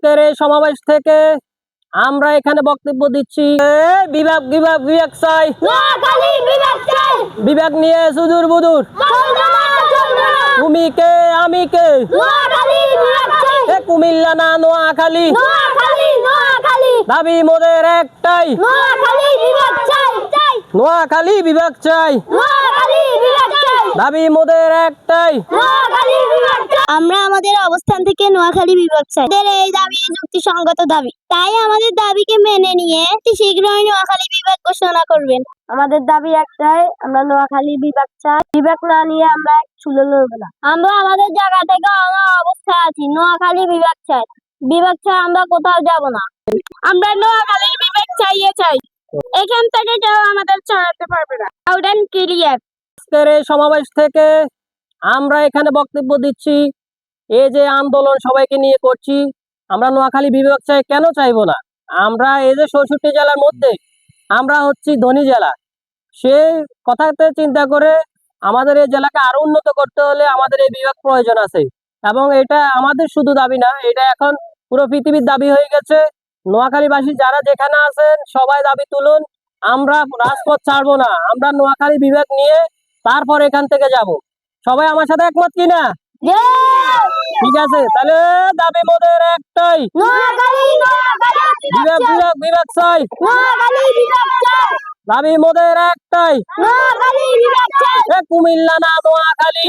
আজকের এই সমাবেশ থেকে আমরা এখানে বক্তব্য দিচ্ছি বিভাগ বিভাগ বিভাগ চাই, বিভাগ নিয়ে সুদূর বুদূর, তুমি কে আমি কে, কুমিল্লা না নোয়াখালী, দাবি মোদের একটাই, নোয়াখালী বিভাগ চাই, দাবি মোদের একটাই। আমরা আমাদের অবস্থান থেকে নোয়াখালী বিভাগ চাই। এই দাবি যুক্তিসঙ্গত দাবি, তাই আমাদের দাবিকে মেনে নিয়ে শীঘ্রই নোয়াখালী বিভাগ ঘোষণা করবেন। আমাদের দাবি একটাই, আমরা নোয়াখালী বিভাগ চাই। বিভাগ না নিয়ে আমরা চুলো লড়বো না। আমরা আমাদের জায়গা থেকে অবস্থায় আছি, নোয়াখালী বিভাগ চাই। বিভাগ চাই, আমরা কোথাও যাব না। আমরা নোয়াখালী বিভাগ চাইয়ে চাই, এখান থেকে কেউ আমাদের চড়াতে পারবে না। Out and clear. আজকের এই সমাবেশ থেকে আমরা এখানে বক্তব্য দিচ্ছি, এই যে আন্দোলন সবাইকে নিয়ে করছি, আমরা নোয়াখালী বিভাগ চাই। কেন চাইবো না? আমরা এই যে ৬৪ জেলার মধ্যে আমরা হচ্ছি ধনী জেলা, সেই কথাতে চিন্তা করে আমাদের এই জেলাকে আরো উন্নত করতে হলে আমাদের এই বিভাগ প্রয়োজন আছে। এবং এটা আমাদের শুধু দাবি না, এটা এখন পুরো পৃথিবীর দাবি হয়ে গেছে। নোয়াখালীবাসী যারা যেখানে আছেন সবাই দাবি তুলুন, আমরা রাজপথ ছাড়বো না। আমরা নোয়াখালী বিভাগ নিয়ে তারপর এখান থেকে যাব। সবাই আমার সাথে একমত কিনা? ঠিক আছে, তাহলে দাবি মোদের একটাই, বিভাগ বিভাগ বিভাগ চাই, দাবি মোদের একটাই, কুমিল্লা না নোয়াখালী।